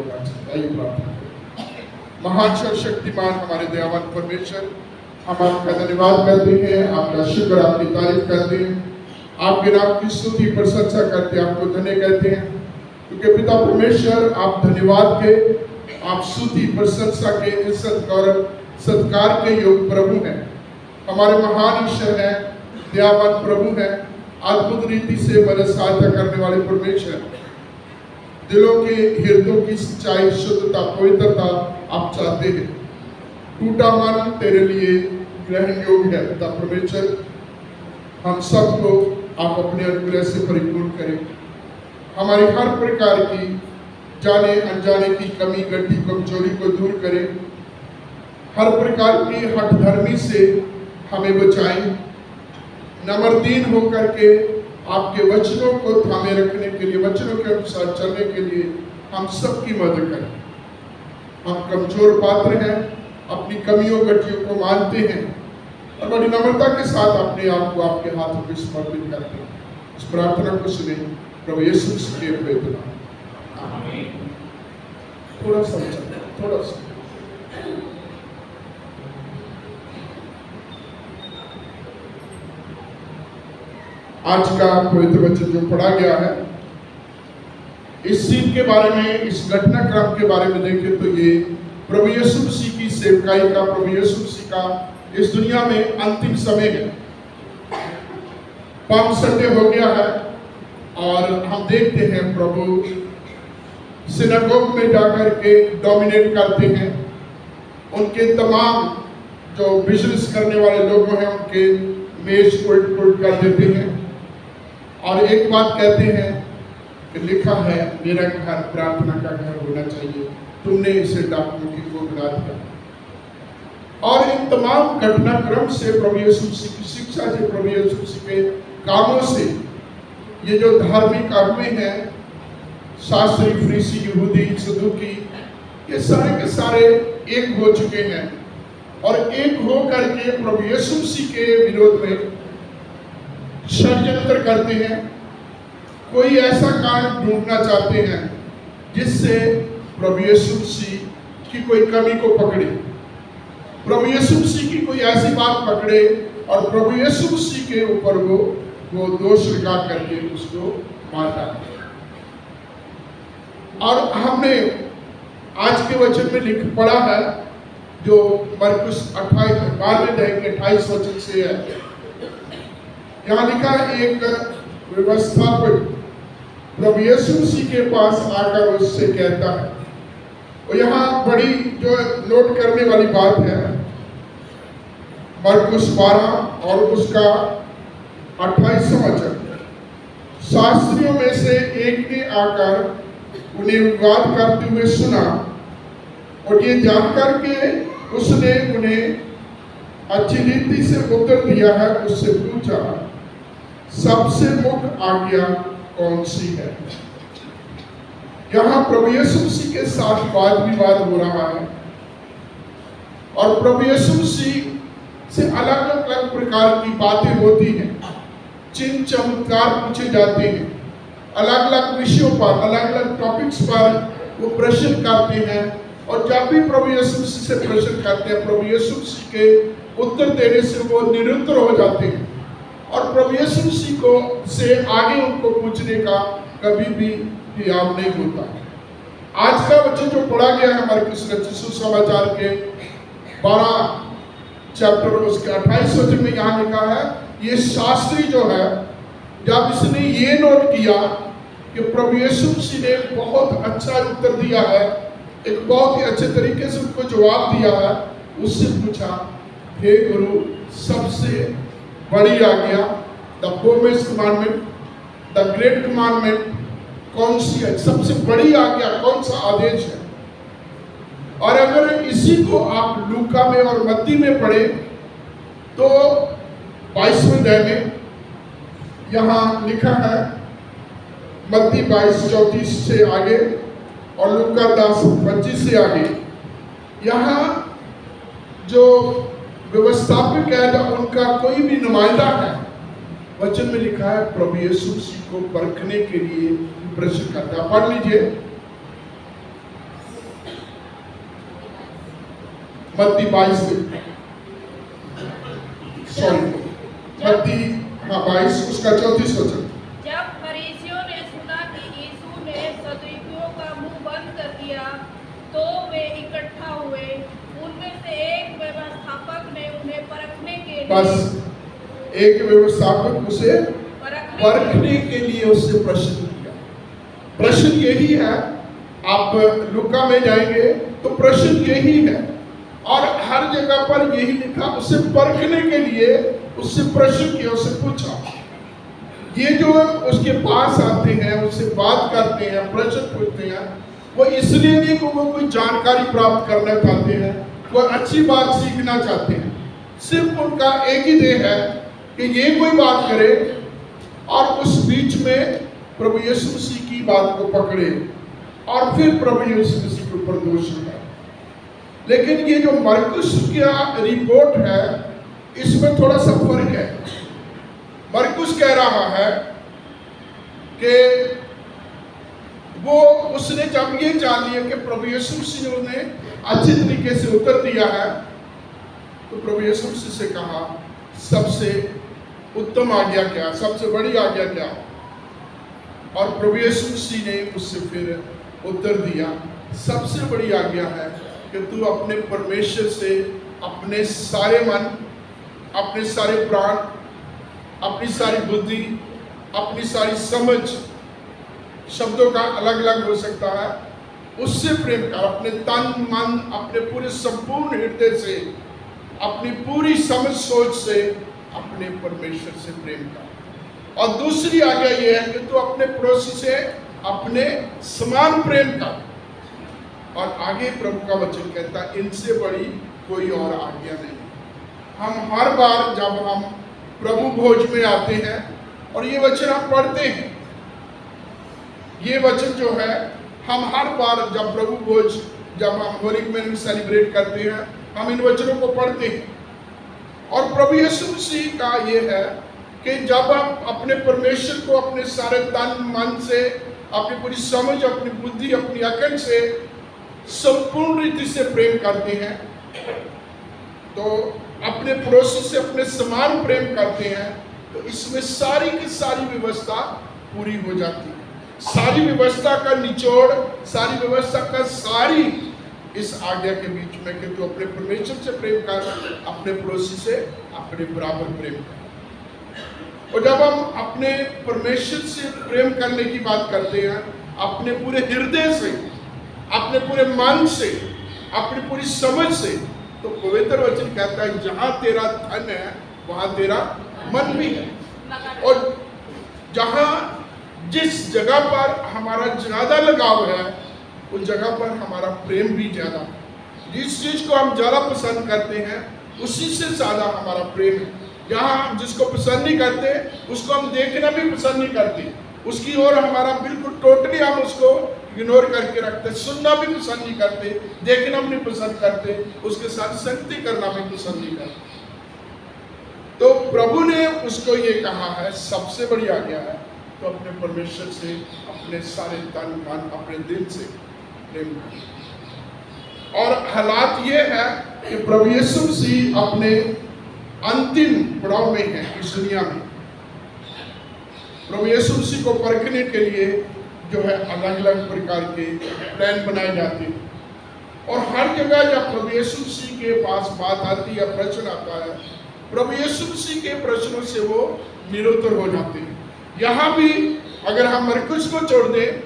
होना चाहिए। आइए प्रार्थना करें। महान शक्तिमान हमारे दयावान परमेश्वर, हम आपका धन्यवाद करते हैं, आपका शुक्र, आपकी तारीफ करते हैं, आपके नाम की स्तुति प्रशंसा करते हैं, आपको धन्य कहते हैं, क्योंकि पिता परमेश्वर आप धन्यवाद के, आप स्तुति प्रशंसा के, इज्जत गौरव सत्कार के योग प्रभु हैं। हमारे महान ईश्वर हैं, दयावान प्रभु हैं, अद्भुत रीति से मदद सहायता करने वाले परमेश्वर, दिलों के हृदयों की सच्चाई, शुद्धता, पवित्रता आप चाहते हैं। टूटा मन तेरे लिए ग्रहण योग्य है। पिता परमेश्वर, हम सबको आप अपने अनुग्रह से परिपूर्ण करें, हमारी हर प्रकार की जाने अनजाने की कमी, गलती, कमजोरी को दूर करें, हर प्रकार की हठ धर्मी से हमें बचाएं, नम्रदीन होकर के आपके वचनों को थामे रखने के लिए, वचनों के अनुसार चलने के लिए हम सबकी मदद करें। हम कमजोर पात्र हैं, अपनी कमियों गलतियों को मानते हैं और बड़ी नम्रता के साथ अपने आप को आपके हाथों में समर्पित करते हैं। इस प्रार्थना को सुने प्रभु यीशु मसीह के पवित्र नाम। आमीन। थोड़ा सा आज का पवित्र वचन जो पढ़ा गया है, इस सीन के बारे में, इस घटनाक्रम के बारे में देखें तो ये प्रभु यीशु मसीह की सेवकाई का, प्रभु यीशु मसीह का इस दुनिया में अंतिम समय है। पाम संडे हो गया है और हम देखते हैं प्रभु सिनागोग में जाकर के डोमिनेट करते हैं। उनके तमाम जो बिजनेस करने वाले लोग हैं उनके मेज उल्ट पुलट कर देते हैं और एक बात कहते हैं कि लिखा है मेरा घर प्रार्थना का घर होना चाहिए, तुमने इसे डाकू को बना दिया। और इन तमाम घटनाक्रम से, प्रभु यीशु मसीह की शिक्षा से, प्रभु यीशु मसीह के कामों से ये जो धार्मिक अगुवे हैं, शास्त्री, फरीसी, यहूदी, सदूकी, ये सारे के सारे एक हो चुके हैं और एक हो करके प्रभु यीशु मसीह के विरोध में षड्यंत्र करते हैं। कोई ऐसा कारण ढूंढना चाहते हैं जिससे प्रभु यीशु मसीह की कोई कमी को पकड़े, प्रभु यीशु मसीह की कोई ऐसी बात पकड़े और प्रभु यीशु मसीह के ऊपर वो दोष लगा करके उसको मार डाले। और हमने आज के वचन में लिख पढ़ा है जो मरकुस 12:28 वचन से है। यहाँ लिखा है, एक व्यवस्थापक प्रभु यीशु मसीह के पास आकर उससे कहता है, और यहाँ बड़ी जो नोट करने वाली बात है, मरकुस 12 और उसका 28वां वचन, शास्त्रियों में से एक ने आकर उन्हें विवाद करते हुए सुना और ये जानकर के उसने उन्हें अच्छी रीति से उत्तर दिया है। उससे पूछा, सबसे मुख्य आज्ञा कौन सी है? यहाँ प्रभु यीशु मसीह के साथ वाद विवाद हो रहा है और प्रभु यीशु मसीह से अलग अलग प्रकार की बातें होती हैं, चिन्ह चमत्कार पूछे जाते हैं, अलग अलग विषयों पर, अलग अलग टॉपिक्स पर वो प्रश्न करते हैं और जब भी प्रभु यीशु मसीह से प्रश्न करते हैं, प्रभु यीशु मसीह के उत्तर देने से वो निरुत्तर हो जाते हैं और प्रभु यीशु मसीह को से आगे उनको पूछने का कभी भी हियाव नहीं होता। आज का वचन जो पढ़ा गया है हमारे सुसमाचार के 12 चैप्टर उसके 28 वचन में यहाँ लिखा है, ये शास्त्री जो है, जब इसने ये नोट किया कि प्रभु यीशु मसीह ने बहुत अच्छा उत्तर दिया है, एक बहुत ही अच्छे तरीके से उनको जवाब दिया है, उससे पूछा, हे गुरु, सबसे बड़ी आज्ञा, the foremost commandment, the great commandment कौन सी है? सबसे बड़ी आज्ञा कौन सा आदेश है? और अगर इसी को आप लूका में और मत्ती में पढ़े तो 22वें अध्याय में यहाँ लिखा है, मत्ती 22:34 से आगे और लूका 10:25 से आगे, यहाँ जो व्यवस्थापक है, जब उनका कोई भी नुमाइंदा है, वचन में लिखा है प्रभु यीशु मसीह को परखने के लिए प्रश्न करता है। पढ़ लीजिए। मत्ती 22 उसका 34 वचन। जब फरीसियों ने सुना कि यीशु ने सदूकियों का मुंह बंद कर दिया तो वे इकट्ठा हुए। उनमें से एक व्यवस्थापक ने उन्हें परखने के लिए परखने के लिए उससे प्रश्न किया। प्रश्न यही है, आप लूका में जाएंगे तो प्रश्न यही है, और हर जगह पर यही लिखा, उसे परखने के लिए उससे प्रश्न किया, उससे पूछा। ये जो उसके पास आते हैं, उससे बात करते हैं, प्रश्न पूछते हैं, वो इसलिए नहीं कि वो कोई जानकारी प्राप्त करना चाहते हैं, वो अच्छी बात सीखना चाहते हैं। सिर्फ उनका एक ही ध्येय है कि ये कोई बात करे और उस बीच में प्रभु यीशु मसीह की बात को पकड़े और फिर प्रभु यीशु मसीह के ऊपर दोष लगाए। लेकिन ये जो मरकुस का रिपोर्ट है, इसमें थोड़ा सा फर्क है। मरकुस कह रहा है कि वो उसने जब ये जान लिया कि प्रभु यीशु मसीह ने अच्छी तरीके से उत्तर दिया है, तो प्रभु यीशु मसीह से कहा, सबसे उत्तम आज्ञा क्या, सबसे बड़ी आज्ञा क्या? और प्रभु यीशु मसीह ने उससे फिर उत्तर दिया, सबसे बड़ी आज्ञा है कि तू अपने परमेश्वर से अपने सारे मन, अपने सारे प्राण, अपनी सारी बुद्धि, अपनी सारी समझ, शब्दों का अलग अलग हो सकता है, उससे प्रेम कर, अपने तन मन, अपने पूरे संपूर्ण हृदय से, अपनी पूरी समझ सोच से अपने परमेश्वर से प्रेम कर। और दूसरी आज्ञा यह है कि तू अपने पड़ोसी से अपने समान प्रेम कर। और आगे प्रभु का वचन कहता है, इनसे बड़ी कोई और आज्ञा नहीं। हम हर बार जब हम प्रभु भोज में आते हैं और ये वचन हम पढ़ते हैं, ये वचन जो है हम हर बार जब प्रभु भोज, जब हम होली में सेलिब्रेट करते हैं, हम इन वचनों को पढ़ते हैं। और प्रभु यीशु मसीह का ये है कि जब हम अपने परमेश्वर को अपने सारे तन मन से, अपनी पूरी समझ, अपनी बुद्धि, अपनी अकल से संपूर्ण रीति से प्रेम करते हैं, तो अपने पड़ोसी से अपने समान प्रेम करते हैं, तो इसमें सारी की सारी व्यवस्था पूरी हो जाती है। सारी व्यवस्था का निचोड़, सारी व्यवस्था का सारी इस आज्ञा के बीच में कि तू अपने परमेश्वर से प्रेम कर, अपने पड़ोसी से अपने बराबर प्रेम कर। और जब हम अपने परमेश्वर से प्रेम करने की बात करते हैं, अपने पूरे हृदय से, अपने पूरे मन से, अपनी पूरी समझ से, तो पवित्र वचन कहता है, जहां तेरा धन है वहां तेरा मन भी है। और जहां जिस जगह पर हमारा ज्यादा लगाव है, उस जगह पर हमारा प्रेम भी ज्यादा है। जिस चीज को हम ज्यादा पसंद करते हैं, उसी से ज्यादा हमारा प्रेम है। जहां हम जिसको पसंद नहीं करते, उसको हम देखना भी पसंद नहीं करते, उसकी ओर हमारा बिल्कुल टोटली हम उसको इग्नोर करके रखते, सुनना भी पसंद नहीं करते, देखना भी नहीं पसंद करते, उसके साथ संगति करना भी पसंद नहीं करते। तो प्रभु ने उसको ये कहा है, सबसे बड़ी आज्ञा है, तो अपने परमेश्वर से अपने सारे तन मन, अपने दिल से प्रेम करें। और हालात ये है कि प्रभु यीशु मसीह अपने अंतिम पड़ाव में है इस दुनिया में। प्रभु यीशु मसीह को परखने के लिए जो है अलग अलग प्रकार के प्लान बनाए जाते हैं, और हर जगह जब प्रभु यीशु मसीह के पास बात आती है, प्रश्न आता है, प्रभु यीशु मसीह के प्रश्नों से वो निरुत्तर हो जाते हैं। यहाँ भी अगर हम मरकुस को छोड़ दें,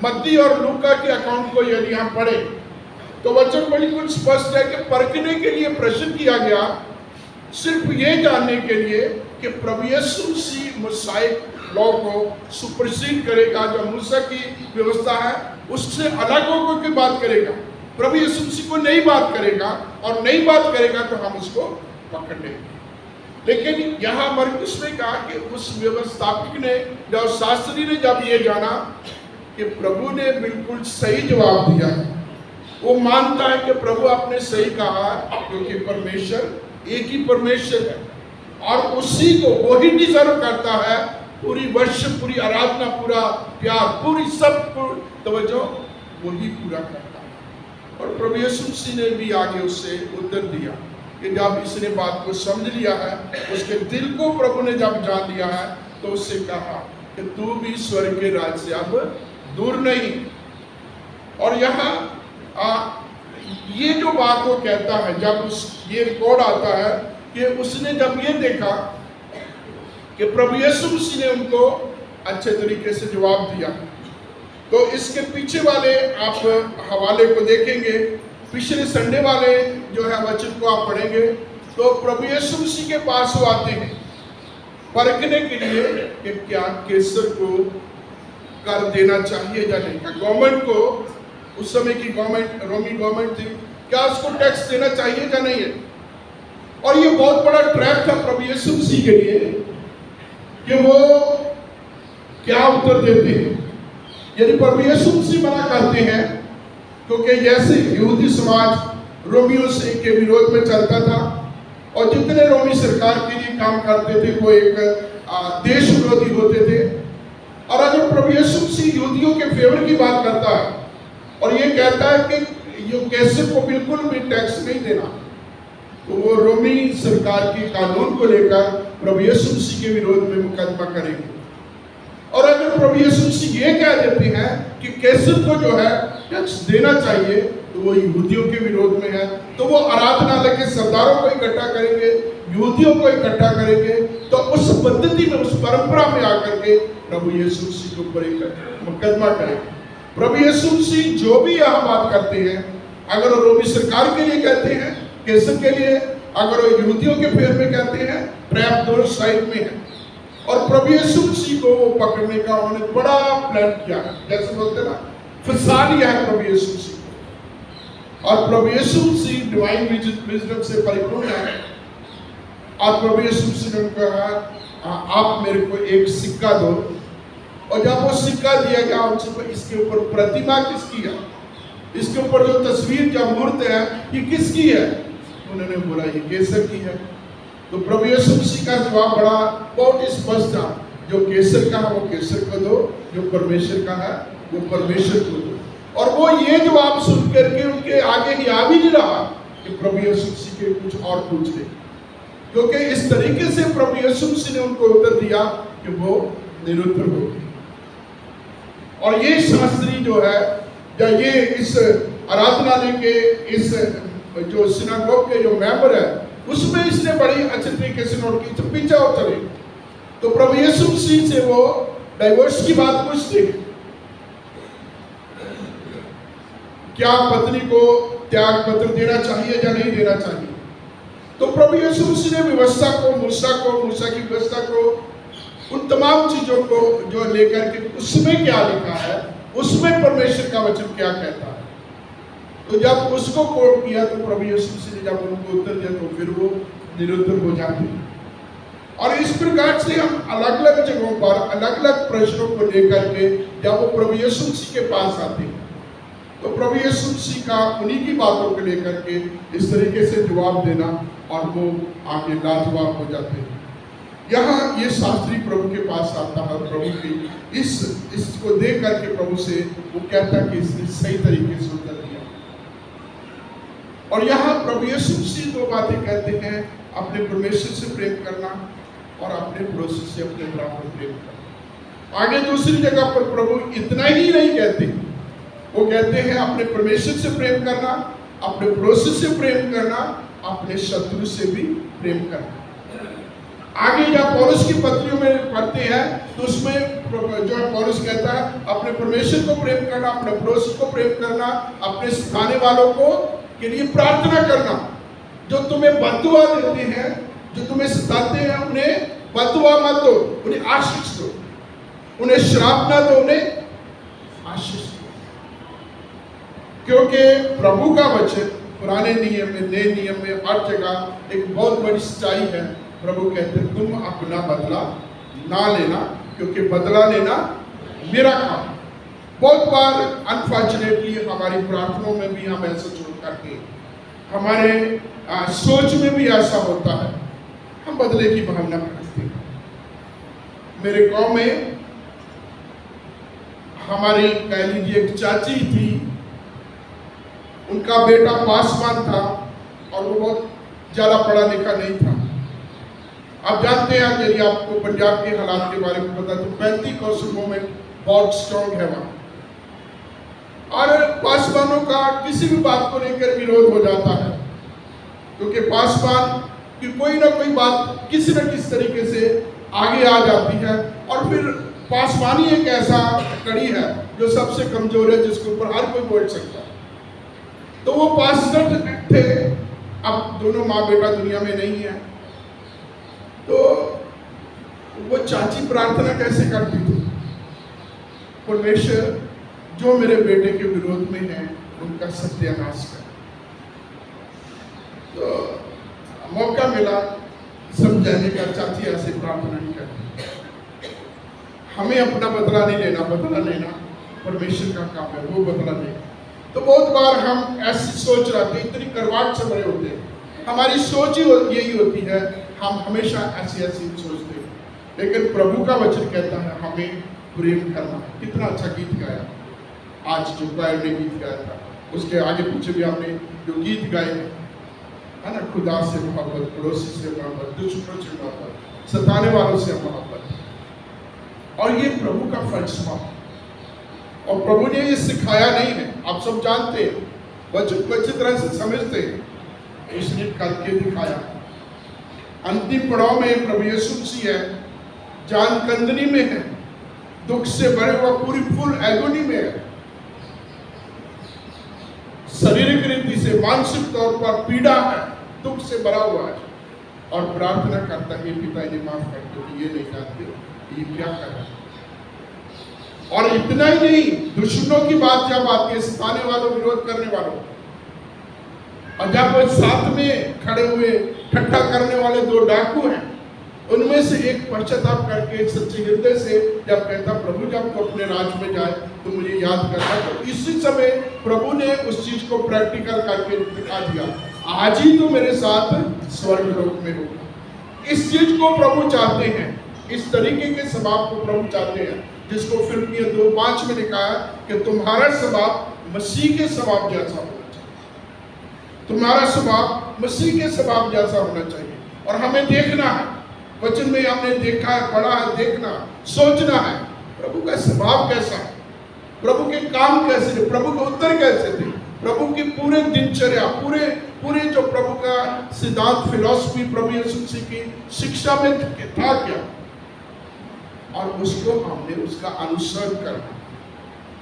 मत्ती और लूका के अकाउंट को यदि हम पढ़े, तो वचन बिल्कुल स्पष्ट है कि परखने के लिए प्रश्न किया गया, सिर्फ ये जानने के लिए कि प्रभु यीशु मसीह मूसाई लॉ को सुपरसीड करेगा, जो मूसा की व्यवस्था है उससे अलग होकर के बात करेगा, प्रभु यीशु मसीह को नई बात करेगा, और नई बात करेगा तो हम उसको पकड़ लेंगे। लेकिन यहाँ मरकुस ने कहा कि उस व्यवस्थापक ने, जब शास्त्री ने जब ये जाना कि प्रभु ने बिल्कुल सही जवाब दिया है, वो मानता है कि प्रभु आपने सही कहा, क्योंकि परमेश्वर एक ही परमेश्वर है और उसी को वो ही डिजर्व करता है पूरी वर्षिप, पूरी आराधना, पूरा प्यार, पूरी सब तवज्जो वही पूरा करता है। और प्रभु यीशु मसीह ने भी आगे उससे उत्तर दिया कि जब इसने बात को समझ लिया है, उसके दिल को प्रभु ने जब जान लिया है, तो उससे कहा कि तू भी स्वर्ग के राज्य से अब दूर नहीं। और यहाँ ये जो बात वो कहता है, जब ये रिकॉर्ड आता है कि उसने जब ये देखा कि प्रभु यीशु मसीह ने उनको अच्छे तरीके से जवाब दिया, तो इसके पीछे वाले आप हवाले को देखेंगे, पिछले संडे वाले जो है वचन को आप पढ़ेंगे, तो प्रभु यीशु मसीह के पास वो आते हैं परखने के लिए कि क्या कैसर को कर देना चाहिए या नहीं। गवर्नमेंट को, उस समय की गवर्नमेंट रोमी गवर्नमेंट थी, क्या उसको टैक्स देना चाहिए या नहीं है। और ये बहुत बड़ा ट्रैप था प्रभु यीशु मसीह के लिए कि वो क्या उत्तर देते हैं। यदि प्रभु यीशु मसीह मना करते हैं, क्योंकि जैसे यहूदी समाज रोमियों से के विरोध में चलता था और जितने रोमी सरकार के लिए काम करते थे वो एक देश विरोधी होते थे। और अगर प्रभु यीशु मसीह यहूदियों के फेवर की बात करता है और ये कहता है कि ये कैसर को बिल्कुल भी टैक्स नहीं देना, तो वो रोमी सरकार के कानून को लेकर प्रभु यीशु मसीह के विरोध में मुकदमा करेंगे। और अगर प्रभु यीशु मसीह ये कह देते हैं कि कैसर को जो है टैक्स देना चाहिए, तो वो यहूदियों के विरोध में है, तो वो आराधनालय के सरदारों को इकट्ठा करेंगे, यहूदियों को इकट्ठा करेंगे, तो उस पद्धति में, उस परंपरा में आकर के प्रभु यीशु मसीह के ऊपर एक मुकदमा करेंगे। प्रभु यीशु मसीह जो भी यहाँ बात करते हैं, अगर वो रोमी सरकार के लिए कहते हैं, कैसर के लिए, अगर वो यहूदियों के फेर में कहते हैं, ट्रैप दोनों साइड में है। और प्रभु यीशु मसीह को वो पकड़ने का उन्होंने बड़ा प्लान किया है, जैसे बोलते ना, फंसा लिया है प्रभु यीशु मसीह को। और प्रभु यीशु मसीह डिवाइन विजडम से परिपूर्ण है। और प्रभु यीशु मसीह ने कहा आप मेरे को एक सिक्का दो। और जब वो सिक्का दिया गया उनसे, इसके ऊपर प्रतिमा किसकी है, इसके ऊपर जो तस्वीर या मूर्त है ये किसकी है, उन्होंने बोला ये कैसर की है। तो प्रभु यीशु मसीह का जवाब बड़ा बहुत स्पष्ट था, जो कैसर का है वो कैसर को दो, जो परमेश्वर का है वो परमेश्वर को दो। और वो ये जवाब सुन करके उनके आगे ही आ भी नहीं रहा कि प्रभु यीशु मसीह के कुछ और पूछ ले, क्योंकि इस तरीके से प्रभु यीशु मसीह ने उनको उत्तर दिया कि वो निरुत्तर हो गए। और ये शास्त्री जो है, या ये इस आराधनालय के इस जो सिनागोग के जो मेंबर है, उसमें इसने बड़ी अच्छे तरीके से नोट की, तो पीछे और चले। तो प्रभु यीशु मसीह से वो डाइवोर्स की बात पूछते हैं, क्या पत्नी को त्याग पत्र देना चाहिए या नहीं देना चाहिए। तो प्रभु यीशु मसीह ने व्यवस्था को, मूसा की व्यवस्था को, उन तमाम चीजों को जो लेकर के उसमें क्या लिखा है, उसमें परमेश्वर का वचन क्या कहता है, तो जब उसको कोट किया तो प्रभु यीशु मसीह ने जब उनको उत्तर दिया तो फिर वो निरुत्तर हो जाते हैं। और इस प्रकार से हम अलग अलग जगहों पर अलग अलग प्रश्नों को लेकर के जब वो प्रभु यीशु मसीह के पास आते हैं, तो प्रभु यीशु मसीह का उन्हीं की बातों को लेकर के इस तरीके से जवाब देना और वो आगे लाजवाब हो जाते हैं। यहाँ ये शास्त्री प्रभु के पास आता है, प्रभु की इसको देख करके प्रभु से वो कहता है कि इसने सही तरीके से उत्तर दिया। और यहाँ प्रभु यीशु मसीह दो बातें कहते हैं, अपने परमेश्वर से प्रेम करना और अपने पड़ोसी से अपने बराबर प्रेम करना। आगे दूसरी जगह पर प्रभु इतना ही नहीं कहते, वो कहते हैं अपने परमेश्वर से प्रेम करना, अपने पड़ोसी से प्रेम करना, अपने शत्रु से भी प्रेम करना। आगे जब पौलुस की पत्रियों में पढ़ते हैं तो उसमें जो है पौलुस कहता है अपने परमेश्वर को प्रेम करना, अपने पड़ोसी को प्रेम करना, अपने सिखाने वालों को के लिए प्रार्थना करना। जो तुम्हें बददुआ देते हैं, जो तुम्हें सताते हैं, उन्हें बददुआ मत दो, उन्हें आशीष दो। उन्हें श्राप ना दो, उन्हें आशीष दो। क्योंकि प्रभु का वचन पुराने नियम में, नए नियम में हर जगह एक बहुत बड़ी सच्चाई है। प्रभु कहते हैं तुम अपना बदला ना लेना, क्योंकि बदला लेना मेरा काम। बहुत बार अनफॉर्चुनेटली हमारी प्रार्थनाओं में भी हम ऐसा छोड़ करके, हमारे सोच में भी ऐसा होता है, हम बदले की भावना रखते हैं। मेरे गांव में हमारी कह लीजिए एक चाची थी, उनका बेटा पासवान था और वो बहुत ज़्यादा पढ़ा लिखा नहीं था। आप जानते हैं, यदि आपको पंजाब के हालात के बारे में पता, तो 35 कौशल मूवमेंट बहुत स्ट्रॉन्ग है वहाँ, और पासवानों का किसी भी बात को लेकर विरोध हो जाता है, क्योंकि पासवान की कोई ना कोई बात किसी न किसी तरीके से आगे आ जाती है। और फिर पासवानी एक ऐसा कड़ी है जो सबसे कमजोर है, जिसके ऊपर हर कोई बोल सकता है। तो वो पास्टर थे, अब दोनों माँ बेटा दुनिया में नहीं है, तो वो चाची प्रार्थना कैसे करती थी, परमेश्वर जो मेरे बेटे के विरोध में है उनका सत्यानाश कर। तो मौका मिला समझाने का, चाची ऐसे प्रार्थना नहीं करती। हमें अपना बदला नहीं लेना, बदला लेना परमेश्वर का काम है, वो बदला लेना। तो बहुत बार हम ऐसी सोच रखते हैं, इतनी करवाट से बड़े होते हैं, हमारी सोच ही यही होती है, हम हमेशा ऐसी ऐसी सोचते हैं। लेकिन प्रभु का वचन कहता है हमें प्रेम करना। कितना अच्छा गीत गाया आज जो क्वायर ने गीत गाया था, उसके आगे पीछे भी हमने जो गीत गाए है ना, खुदा से मोहब्बत, पड़ोसी से मोहब्बत, दुश्मनों से मोहब्बत, सताने वालों से मोहब्बत, और ये प्रभु का फलसफा। और प्रभु ने ये सिखाया नहीं है, आप सब जानते हैं, बच्चों को अच्छी तरह से समझते हैं, इसने करके दिखाया। अंतिम पड़ाव में प्रभु यीशु मसीह है, जान कंदनी में है, दुख से भरे हुआ पूरी फुल एगोनी में है, शारीरिक रीति से, मानसिक तौर पर पीड़ा है, दुख से भरा हुआ है, और प्रार्थना करता है पिता इन्हें माफ कर दो, ये नहीं जानते ये क्या कर रहा है। और इतना ही नहीं, दुश्मनों की बात जब आती है, सताने वालों, विरोध करने वालों, और जब साथ में खड़े हुए ठट्ठा करने वाले दो डाकू हैं, उनमें से एक पश्चाताप करके सच्चे हृदय से जब कहता प्रभु जब तो अपने राज्य में जाए तो मुझे याद करना, तो इसी समय प्रभु ने उस चीज को प्रैक्टिकल करके दिखा दिया, आज ही तो मेरे साथ स्वर्ग लोक में होगा। इस चीज को प्रभु चाहते हैं, इस तरीके के स्वभाव को प्रभु चाहते हैं, जिसको फिलिपियों 2:5 में लिखा है कि तुम्हारा स्वभाव मसीह के स्वभाव जैसा होना चाहिए। तुम्हारा स्वभाव मसीह के स्वभाव जैसा होना चाहिए। और हमें देखना है, वचन में हमने देखा है, पढ़ा है, देखना, सोचना है प्रभु का स्वभाव कैसा है, प्रभु के काम कैसे थे, प्रभु के उत्तर कैसे थे, प्रभु की पूरे दिनचर्या, पूरे जो प्रभु का सिद्धांत, फिलॉसफी, प्रभु यीशु मसीह की शिक्षा में था क्या, और उसको हमने उसका अनुसरण करना।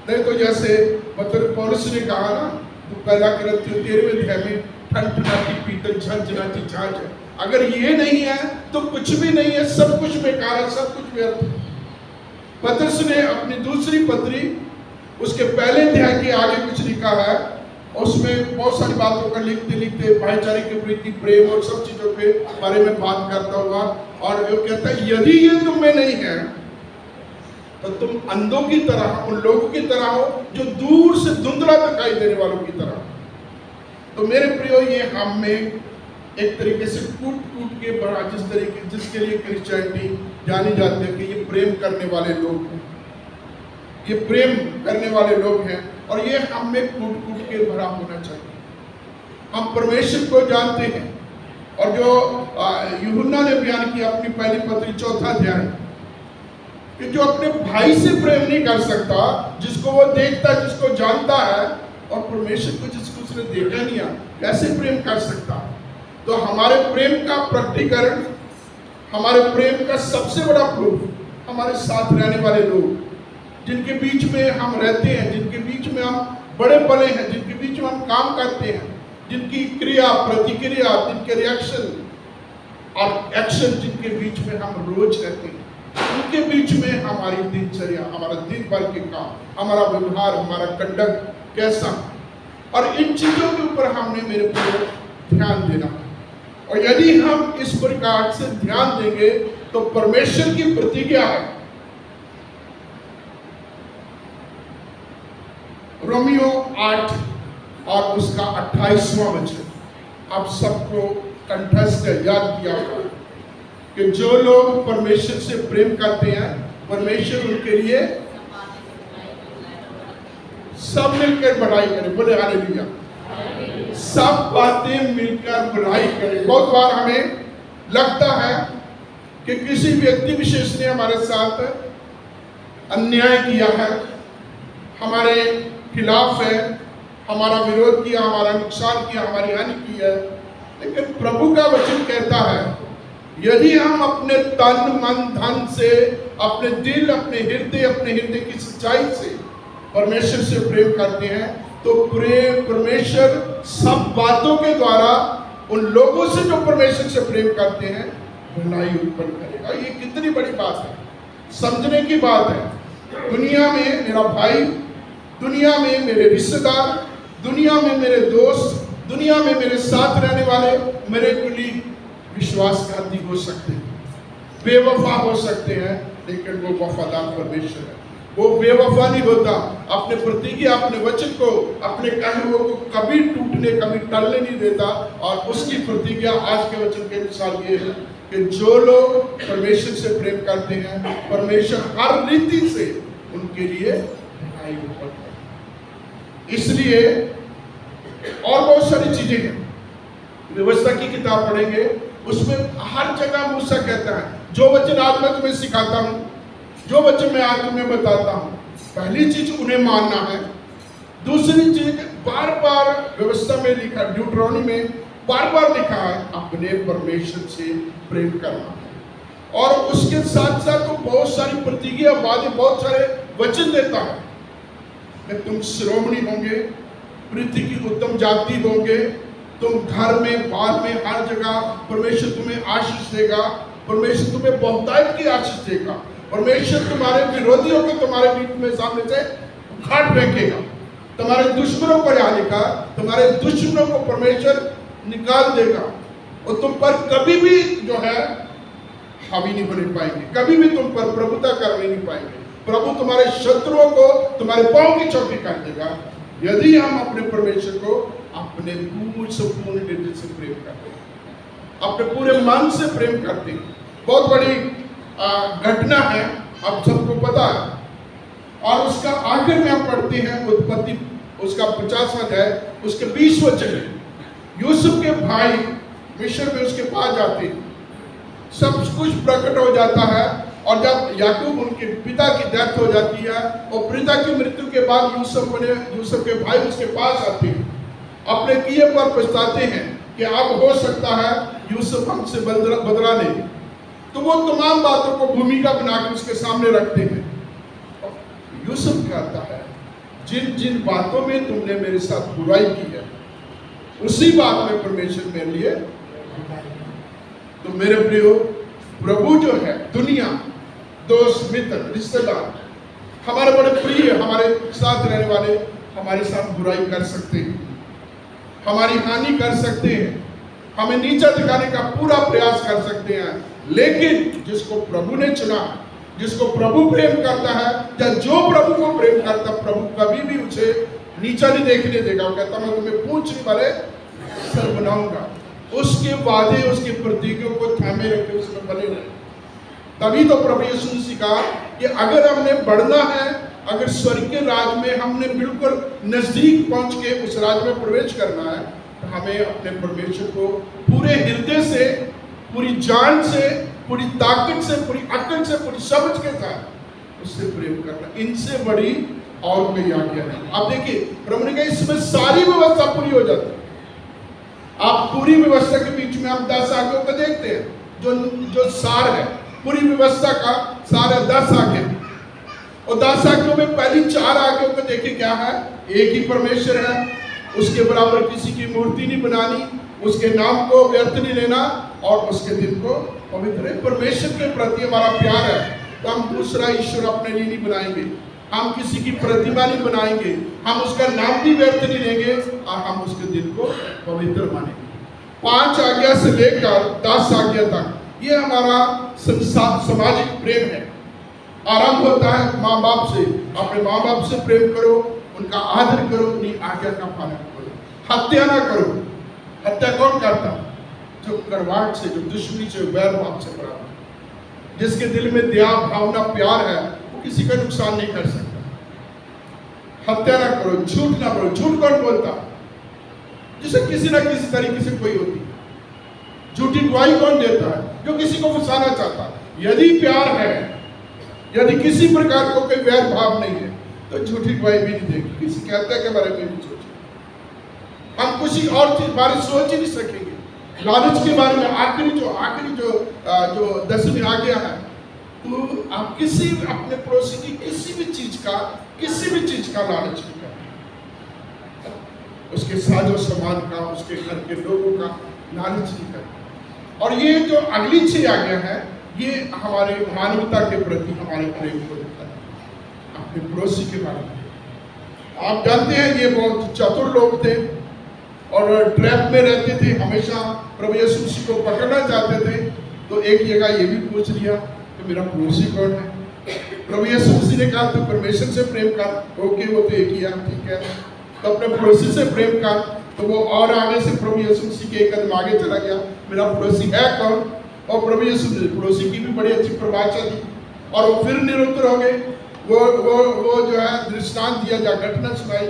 नहीं तो जैसे मतलब पौलुस ने कहा ना, तो पहला कुरिन्थियों 13वें अध्याय में ठनठनाती पीतल झनझनाती झांझ है, अगर ये नहीं है तो कुछ भी नहीं है, सब कुछ बेकार है, सब कुछ व्यर्थ है। पतरस ने अपनी दूसरी पत्री उसके पहले अध्याय के आगे कुछ लिखा है, उसमें बहुत सारी बातों का लिखते लिखते भाईचारे की प्रीति, प्रेम और सब चीजों के बारे में बात करता हुआ, और वो कहता है यदि ये तुम में नहीं है तो तुम अंधों की तरह, उन लोगों की तरह हो जो दूर से धुंधला दिखाई देने वालों की तरह। तो मेरे प्रियो, ये हम में एक तरीके से कूट कूट के बड़ा, जिसके लिए क्रिश्चियनिटी जानी जाती है कि ये प्रेम करने वाले लोग हैं, ये प्रेम करने वाले लोग हैं, और ये हम में कूट कूट के भरा होना चाहिए। हम परमेश्वर को जानते हैं, और जो यूहन्ना ने बयान किया अपनी पहली पत्री 4 अध्याय, कि जो अपने भाई से प्रेम नहीं कर सकता, जिसको वो देखता, जिसको जानता है, और परमेश्वर को जिसको उसने देखा नहीं है, कैसे प्रेम कर सकता। तो हमारे प्रेम का प्रकटीकरण, हमारे प्रेम का सबसे बड़ा प्रूफ हमारे साथ रहने वाले लोग, जिनके बीच में हम रहते हैं, जिनके बीच में हम बड़े पले हैं, जिनके बीच में हम काम करते हैं, जिनकी क्रिया प्रतिक्रिया, जिनके रिएक्शन और एक्शन, जिनके बीच में हम रोज रहते हैं, उनके बीच में हमारी दिनचर्या, हमारा दिन भर के काम, हमारा व्यवहार, हमारा कंडक्ट कैसा, और इन चीजों के ऊपर हमने मेरे पूरे ध्यान देना है। और यदि हम इस प्रकार से ध्यान देंगे तो परमेश्वर की प्रतिज्ञा है, रोमियो 8 और उसका 28वां वचन, आप सबको कंठस्थ याद किया होगा कि जो लोग परमेश्वर से प्रेम करते हैं, परमेश्वर उनके लिए सब मिलकर बढ़ाई करें। बोले हालेलुया। सब बातें मिलकर बुराई करें। बहुत बार हमें लगता है कि किसी व्यक्ति विशेष ने हमारे साथ अन्याय किया है, हमारे खिलाफ है, हमारा विरोध किया, हमारा नुकसान किया, हमारी हानि की है। लेकिन प्रभु का वचन कहता है यदि हम अपने तन मन धन से, अपने दिल, अपने हृदय की सच्चाई से परमेश्वर से प्रेम करते हैं तो परमेश्वर सब बातों के द्वारा उन लोगों से जो परमेश्वर से प्रेम करते हैं भलाई उत्पन्न करेगा। ये कितनी बड़ी बात है, समझने की बात है। दुनिया में मेरा भाई, दुनिया में मेरे रिश्तेदार, दुनिया में मेरे दोस्त, दुनिया में मेरे साथ रहने वाले, मेरे कुलीग विश्वासघाती हो सकते हैं, बेवफा हो सकते हैं, लेकिन वो वफादार परमेश्वर है। वो बेवफा नहीं होता, अपने प्रतिज्ञा, अपने वचन को, अपने कहे हुए को कभी टूटने, कभी टलने नहीं देता। और उसकी प्रतिज्ञा आज के वचन के अनुसार ये है कि जो लोग परमेश्वर से प्रेम करते हैं, परमेश्वर हर रीति से उनके लिए भलाई उत्पन्न करता है। इसलिए और बहुत सारी चीजें हैं, व्यवस्था की किताब पढ़ेंगे, उसमें हर जगह मूसा कहता है जो वचन आज मैं तुम्हें सिखाता हूँ, जो वचन मैं आज तुम्हें बताता हूँ, पहली चीज उन्हें मानना है। दूसरी चीज बार बार व्यवस्था में लिखा, ड्यूटरॉनी में बार बार लिखा है अपने परमेश्वर से प्रेम करना। और उसके साथ साथ तो बहुत सारी प्रतिज्ञा, वादे, बहुत सारे वचन देता है कि तुम श्रोमणी होंगे, पृथ्वी की उत्तम जाति होंगे, तुम घर में, बाहर में, हर जगह परमेश्वर तुम्हें आशीष देगा, परमेश्वर तुम्हें बहुतायत की आशीष देगा, परमेश्वर तुम्हारे विरोधियों को तुम्हारे बीच में सामने से उखाड़ फेंकेगा, तुम्हारे दुश्मनों को यहाँ लिखा, तुम्हारे दुश्मनों को परमेश्वर निकाल देगा और तुम पर कभी भी जो है हावी नहीं होने पाएंगे, कभी भी तुम पर प्रभुता करने नहीं पाएंगे। प्रभु तुम्हारे शत्रुओं को तुम्हारे पांव की चौकी कर देगा यदि हम अपने परमेश्वर को अपने पूर्ण हृदय से प्रेम करते हैं, अपने पूरे मन से प्रेम करते हैं। बहुत बड़ी घटना है, आप सबको पता है। और उसका आखिर में हम पढ़ते हैं उत्पत्ति, उसका 50वां अध्याय, उसके 20 वचन है। यूसुफ के भाई मिस्र में उसके पास जाते हैं, सब कुछ प्रकट हो जाता है। और जब याकूब, उनके पिता की डेथ हो जाती है और पिता की मृत्यु के बाद यूसुफ के भाई उसके पास आते हैं, अपने किए पर पछताते हैं कि अब हो सकता है यूसुफ हमसे बदला ले। तो वो तमाम बातों को भूमिका बनाकर उसके सामने रखते हैं। यूसुफ कहता है जिन जिन बातों में तुमने मेरे साथ बुराई की है उसी बात में परमेश्वर मेरे लिए। तो मेरे प्रियो, प्रभु जो है, दुनिया, दोस्त, मित्र, रिश्तेदार, हमारे बड़े प्रिय, हमारे साथ रहने वाले हमारे साथ बुराई कर सकते हैं, हमारी हानि कर सकते हैं, हमें नीचा दिखाने का पूरा प्रयास कर सकते हैं। लेकिन जिसको प्रभु ने चुना, जिसको प्रभु प्रेम करता है, या जो प्रभु को प्रेम करता, प्रभु कभी भी उसे नीचा नहीं देखने देगा। वो कहता मैं तुम्हें पूंछ वाले सर बनाऊंगा। उसके वादे, उसकी प्रतिज्ञा को थामे रखे, उसमें बने रहे। तभी तो प्रभु यीशु ने कहा कि अगर हमने बढ़ना है, अगर स्वर्ग के राज में हमने बिल्कुल नजदीक पहुंच के उस राज में प्रवेश करना है, तो हमें अपने परमेश्वर को पूरे हृदय से, पूरी जान से, पूरी ताकत से, पूरी अकल से, पूरी समझ के साथ उससे प्रेम करना। इनसे बड़ी और कोई आज्ञा नहीं। आप देखिए, प्रभु ने कहा इसमें सारी व्यवस्था पूरी हो जाती है। आप पूरी व्यवस्था के बीच में हम 10 आज्ञाओं को देखते हैं, जो सार है पूरी व्यवस्था का, सार है 10 आज्ञा। और 10 आज्ञाओं में पहली 4 आज्ञाओं को देखिए क्या है, एक ही परमेश्वर है, उसके बराबर किसी की मूर्ति नहीं बनानी, उसके नाम को व्यर्थ नहीं लेना और उसके दिन को पवित्र। परमेश्वर के प्रति हमारा प्यार है तो हम दूसरा ईश्वर अपने लिए नहीं बनाएंगे, हम किसी की प्रतिमा नहीं बनाएंगे, हम उसका नाम भी व्यर्थ नहीं लेंगे और हम उसके दिन को पवित्र मानेंगे। 5 आज्ञा से लेकर 10 आज्ञा तक ये हमारा सामाजिक प्रेम है। आरंभ होता है माँ बाप से। अपने माँ बाप से प्रेम करो, उनका आदर करो, उन्हीं आज्ञा का पालन करो। हत्या ना करो। हत्या कौन करता? जो कड़वाहट से, जो दुश्मनी से, वैर भाव से बराबर, जिसके दिल में दया भावना प्यार है, वो किसी का नुकसान नहीं कर सकता। हत्या ना करो, झूठ ना बोलो। झूठ कौन बोलता? जिसे किसी ना किसी तरीके से कोई होती है। झूठी गवाही कौन देता है? जो किसी को फंसाना चाहता है। यदि प्यार है, यदि किसी प्रकार को कोई वैर भाव नहीं है, तो झूठी गवाही भी नहीं देगी। किसी कहता है के बारे में नहीं सोचे, हम किसी और चीज बारे सोच ही नहीं सकेंगे। लालच के बारे में आखिरी जो 10वीं आज्ञा है, तो आप किसी अपने पड़ोसी की किसी भी चीज का लालच नहीं करना, उसके साजो समाज का, उसके घर के लोगों का लालच नहीं करना। और ये जो अगली 6 आज्ञा है, ये हमारे मानवता के प्रति हमारे प्रेम को दिखाता है, अपने पड़ोसी के बारे में। आप जानते हैं ये बहुत चतुर लोग थे और ट्रैप में रहते थे, हमेशा प्रभु यीशु मसीह को पकड़ना चाहते थे। तो एक जगह ये भी पूछ लिया कि मेरा पड़ोसी कौन है? प्रभु यीशु मसीह ने कहा तो परमेश्वर से प्रेम कर। ओके, वो तो एक ही है, ठीक है। तो अपने पड़ोसी से प्रेम कर। तो वो और आगे से प्रभु यीशु मसीह के एक कदम आगे चला गया, मेरा पड़ोसी है कौन? और प्रभु यीशु ने पड़ोसी की भी बड़ी अच्छी परिभाषा दी। और वो फिर निरुत्तर हो गए। वो जो है दृष्टांत दिया, जा घटना सुनाई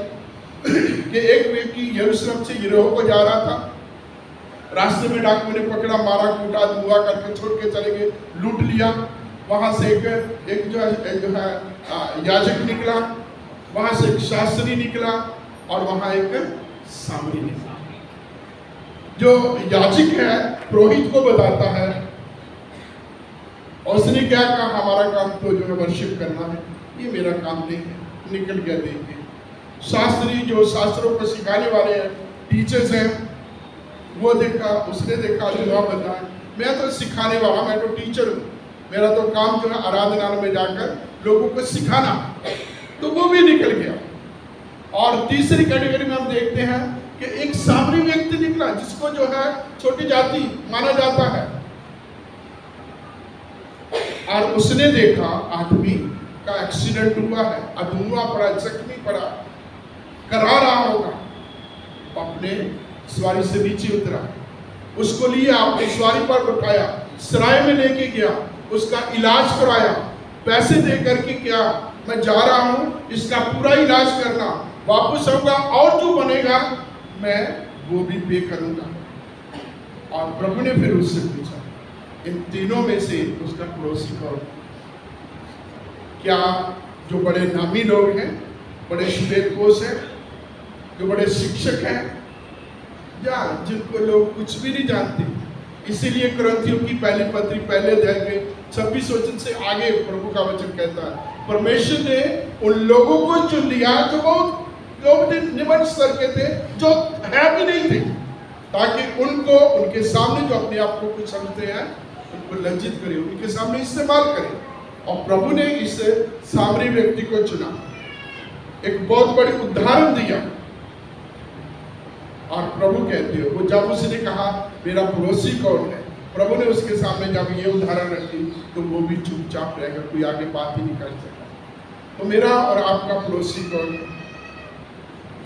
कि एक व्यक्ति यरूशलेम से यरीहो को जा रहा था। रास्ते में डाकुओं ने पकड़ा, मारा, कूटा, धुआं करके छोड़ के चले गए, लूट लिया। वहां से एक जो है याजक निकला, वहां से एक शास्त्री निकला और वहां एक सामरी निकला। जो याजक है पुरोहित को बताता है, और उसने क्या कहा, हमारा काम तो जो है वर्शिप करना है, ये मेरा काम नहीं है, निकल गया देख। शास्त्री जो शास्त्रों को सिखाने वाले हैं, टीचर्स हैं, वो देखा, उसने देखा, जवाब बताया, मैं तो सिखाने वाला, मैं तो टीचर हूँ, मेरा तो काम जो है आराधनालय में जाकर लोगों को सिखाना। तो वो भी निकल गया। और तीसरी कैटेगरी में हम देखते हैं कि एक सामरी व्यक्ति निकला, जिसको जो है छोटी जाति माना जाता है, और उसने देखा आदमी का एक्सीडेंट हुआ है, अधूरा पड़ा, जख्मी पड़ा, करा रहा होगा। अपने सवारी से नीचे उतरा, उसको लिया, अपनी सवारी पर उठाया, सराय में लेके गया, उसका इलाज कराया, पैसे दे करके, क्या मैं जा रहा हूँ इसका पूरा इलाज करना, वापस आऊंगा और जो बनेगा मैं वो भी पे करूंगा। और प्रभु ने फिर उससे पूछा, इन तीनों में से उसका पड़ोसी कौन? क्या जो बड़े नामी लोग हैं, बड़े श्वेतकोश हैं, जो बड़े शिक्षक हैं, या जिनको लोग कुछ भी नहीं जानते? इसीलिए कुरिन्थियों की पहली पत्री पहले अध्याय के 26 वचन से आगे प्रभु का वचन कहता है, परमेश्वर ने उन लोगों को चुन लिया जो बहुत निम्न स्तर के थे, जो है भी नहीं थे, ताकि उनको, उनके सामने जो अपने आप को कुछ समझते हैं, उनको लज्जित करे, उनके सामने इस्तेमाल करे। और प्रभु ने इस सामरी व्यक्ति को चुना, एक बहुत बड़ी उदाहरण दिया। और प्रभु कहते हो, वो जब उसने कहा मेरा पड़ोसी कौन है, प्रभु ने उसके सामने जब ये उदाहरण रखी, तो वो भी चुपचाप रहेगा, कोई आगे बात ही नहीं कर सकता। तो मेरा और आपका पड़ोसी कौन है?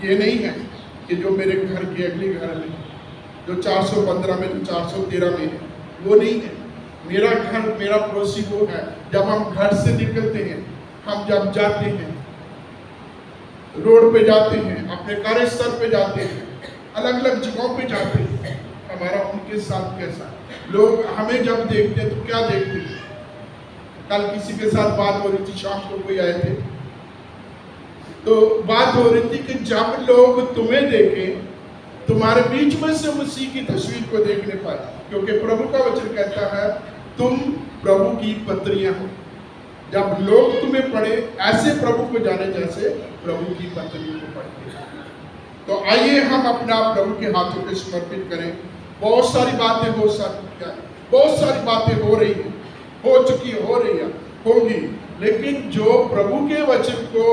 ये नहीं है कि जो मेरे घर के अगले घर में, जो 415 में, जो 413 में है, वो नहीं है। मेरा घर, मेरा पड़ोसी वो है जब हम घर से निकलते हैं, हम जब जाते हैं, रोड पे जाते हैं, अपने कार्यस्थल पे जाते हैं, अलग अलग जगहों पे जाते हैं, हमारा उनके साथ कैसा? लोग हमें जब देखते हैं तो क्या देखते हैं? कल किसी के साथ बात हो रही थी, शाम को कोई आए थे, तो बात हो रही थी कि जब लोग तुम्हें देखें, तुम्हारे बीच में से मसीह की तस्वीर को देखने पाए, क्योंकि प्रभु का वचन कहता है तुम प्रभु की पत्रियां हो। जब लोग तुम्हें पढ़े, ऐसे प्रभु को जाने जैसे प्रभु की पत्रियों को पढ़ते हैं। तो आइए हम अपना प्रभु के हाथों पे समर्पित करें। बहुत सारी बातें हो रही हैं, हो चुकी, हो रही है, होंगी, लेकिन जो प्रभु के वचन को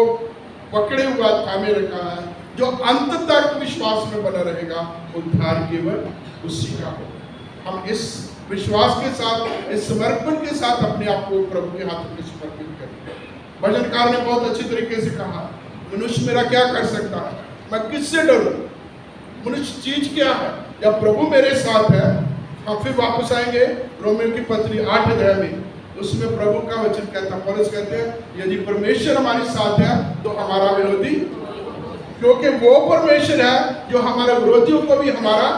पकड़े हुआ थामे रखा है, जो अंत तक विश्वास में बना रहेगा, उद्धार केवल उसी का होगा। हम इस विश्वास के साथ, इस समर्पण के साथ अपने आप को प्रभु के हाथों में समर्पित करेंगे। भजनकार ने बहुत अच्छी तरीके से कहा, मनुष्य मेरा क्या कर सकता है, मैं किससे डरूं? मनुष्य चीज क्या है जब प्रभु मेरे साथ है। हम फिर वापस आएंगे रोमियो की पत्री 8 अध्याय में, उसमें प्रभु का वचन कहता है, पौलुस कहते हैं, यदि परमेश्वर हमारे साथ है तो हमारा विरोधी क्योंकि वो परमेश्वर है जो हमारे विरोधियों को भी हमारा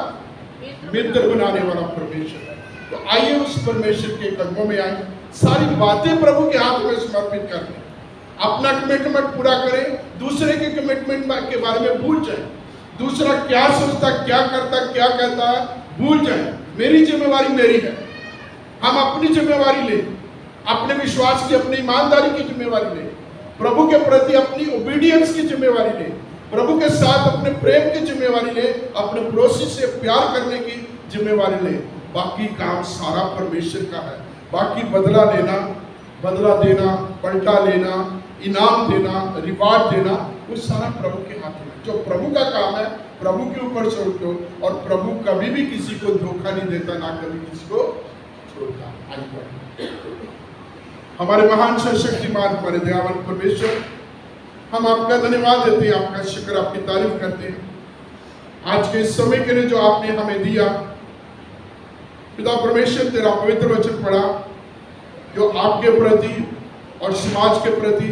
मित्र बनाने वाला परमेश्वर है। तो आइए उस परमेश्वर के कदमों में आए, सारी बातें प्रभु के हाथ में समर्पित कर दें, अपना कमिटमेंट पूरा करें, दूसरे के कमिटमेंट के बारे में भूल जाए, दूसरा क्या सोचता, क्या करता, क्या कहता है, भूल जाए। मेरी जिम्मेवारी मेरी है, हम अपनी जिम्मेवारी लें, अपने विश्वास की, अपनी ईमानदारी की जिम्मेवारी लें, प्रभु के प्रति अपनी ओबीडियंस की जिम्मेवारी लें, प्रभु के साथ अपने प्रेम की जिम्मेवारी लें, अपने पड़ोसी से प्यार करने की जिम्मेवारी लें। बाकी काम सारा परमेश्वर का है। बाकी बदला लेना, बदला देना, पलटा लेना, इनाम देना, रिवार्ड देना, वो सारा प्रभु के हाथ में। जो प्रभु का काम है प्रभु के ऊपर छोड़ दो, और प्रभु कभी भी किसी को धोखा नहीं देता, ना कभी किसी को छोड़ता। हमारे महान शक्तिमान, हमारे दयावान परमेश्वर, हम आपका धन्यवाद देते हैं, आपका शुक्र, आपकी तारीफ करते हैं आज के इस समय के लिए जो आपने हमें दिया। पिता परमेश्वर, तेरा पवित्र वचन पढ़ा जो आपके प्रति और समाज के प्रति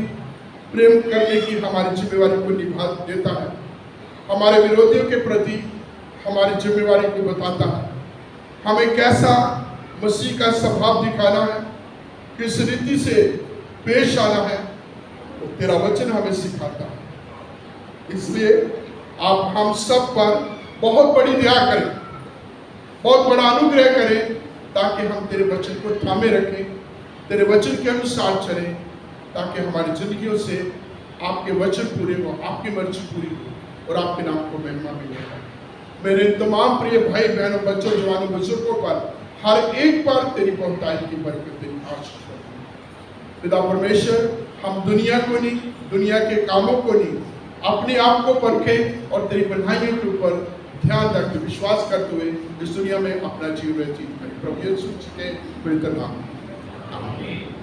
प्रेम करने की हमारी जिम्मेवारी को निभा देता है, हमारे विरोधियों के प्रति हमारी जिम्मेवारी को बताता है, हमें कैसा मसीह का स्वभाव दिखाना है, किस रीति से पेश आना है, तो तेरा वचन हमें सिखाता है। इसलिए आप हम सब पर बहुत बड़ी दया करें, बहुत बड़ा अनुग्रह करें, ताकि हम तेरे वचन को थामे रखें, तेरे वचन के अनुसार चलें, ताकि हमारी जिंदगियों से आपके वचन पूरे हो, आपकी मर्जी पूरी हो और आपके नाम को महिमा मिले। मेरे तमाम प्रिय भाई बहनों, बच्चों, जवानों, बुजुर्गों पर, हर एक पर तेरी बहुतायत की बरकत, तेरी आशीष हो। पिता परमेश्वर, हम दुनिया को नहीं, दुनिया के कामों को नहीं, अपने आप को परखें और तेरी बनाइयों के ऊपर ध्यान रखते, विश्वास करते हुए इस दुनिया में अपना जीवन व्यतीत करें। प्रभु यीशु के पवित्र नाम में आमीन।